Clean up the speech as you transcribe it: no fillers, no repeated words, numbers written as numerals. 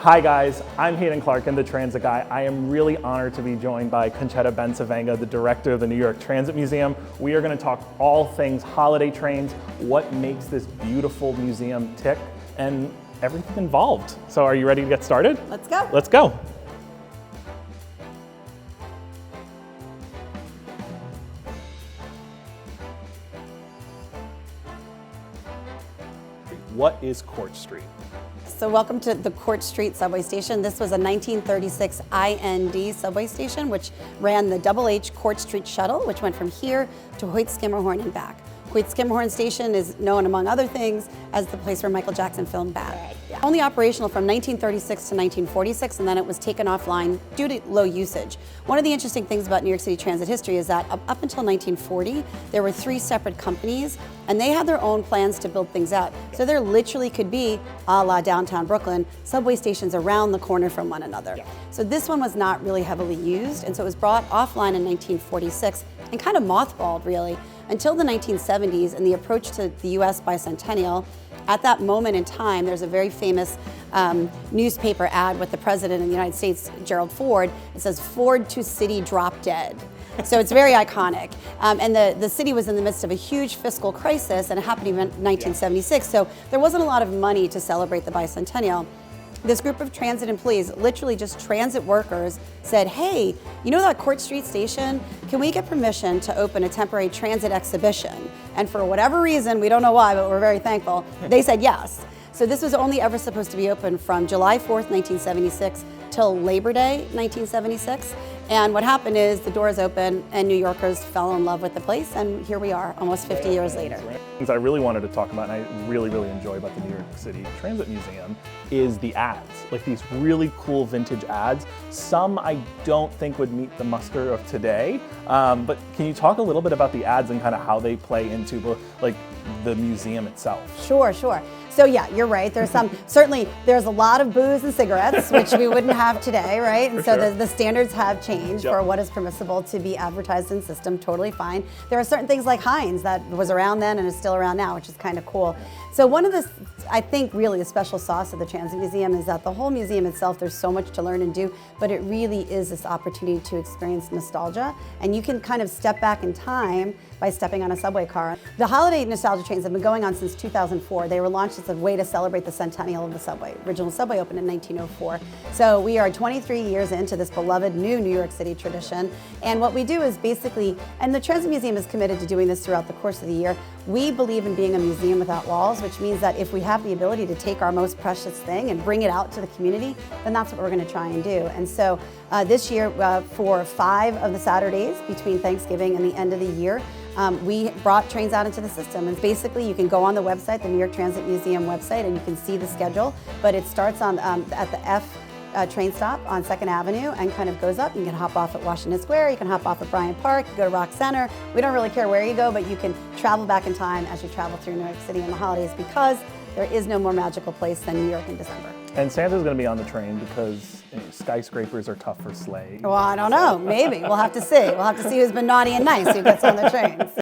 Hi guys, I'm Hayden Clarkin, the Transit Guy. I am really honored to be joined by Conchetta Bencavanga, the director of the New York Transit Museum. We are going to talk all things holiday trains, what makes this beautiful museum tick, and everything involved. So are you ready to get started? Let's go. Let's go. What is Court Street? So welcome to the Court Street subway station. This was a 1936 IND subway station, which ran the Double H Court Street shuttle, which went from here to Hoyt-Schermerhorn and back. Hoyt-Schermerhorn Station is known, among other things, as the place where Michael Jackson filmed Bad. Yeah. Only operational from 1936 to 1946, and then it was taken offline due to low usage. One of the interesting things about New York City transit history is that up until 1940, there were 3 separate companies, and they had their own plans to build things out. So there literally could be, a la downtown Brooklyn, subway stations around the corner from one another. Yeah. So this one was not really heavily used, and so it was brought offline in 1946 and kind of mothballed, really, until the 1970s and the approach to the US bicentennial. At that moment in time, there's a very famous newspaper ad with the President of the United States, Gerald Ford. It says, "Ford to city drop dead." So it's very iconic. And the city was in the midst of a huge fiscal crisis, and it happened in 1976. So there wasn't a lot of money to celebrate the bicentennial. This group of transit employees, literally just transit workers, said, hey, you know that Court Street station? Can we get permission to open a temporary transit exhibition? And for whatever reason, we don't know why, but we're very thankful, they said yes. So this was only ever supposed to be open from July 4th, 1976 till Labor Day, 1976. And what happened is the doors opened and New Yorkers fell in love with the place, and here we are almost 50 years later. Things I really wanted to talk about, and I really enjoy about the New York City Transit Museum, is the ads. Like these really cool vintage ads. Some I don't think would meet the muster of today, but can you talk a little bit about the ads and kind of how they play into the museum itself? Sure. So yeah, you're right. There's certainly there's a lot of booze and cigarettes, which we wouldn't have today, right? And so the standards have changed for what is permissible to be advertised in the system, totally fine. There are certain things like Heinz that was around then and is still around now, which is kind of cool. So one of the, I think really the special sauce of the Transit Museum is that the whole museum itself, there's so much to learn and do, but it really is this opportunity to experience nostalgia, and you can kind of step back in time by stepping on a subway car. The holiday nostalgia trains have been going on since 2004. They were launched as a way to celebrate the centennial of the subway. Original subway opened in 1904. So we are 23 years into this beloved new New York City tradition. And what we do is basically, and the Transit Museum is committed to doing this throughout the course of the year, we believe in being a museum without walls, which means that if we have the ability to take our most precious thing and bring it out to the community, then that's what we're going to try and do. And so this year, for 5 of the Saturdays between Thanksgiving and the end of the year, we brought trains out into the system, and basically you can go on the website, the New York Transit Museum website, and you can see the schedule, but it starts on at the F train stop on 2nd Avenue and kind of goes up. You can hop off at Washington Square, you can hop off at Bryant Park, you go to Rock Center. We don't really care where you go, but you can travel back in time as you travel through New York City in the holidays, because there is no more magical place than New York in December. And Santa's going to be on the train because skyscrapers are tough for sleigh. Well, I don't know. Maybe. We'll have to see. We'll have to see who's been naughty and nice who gets on the train. So.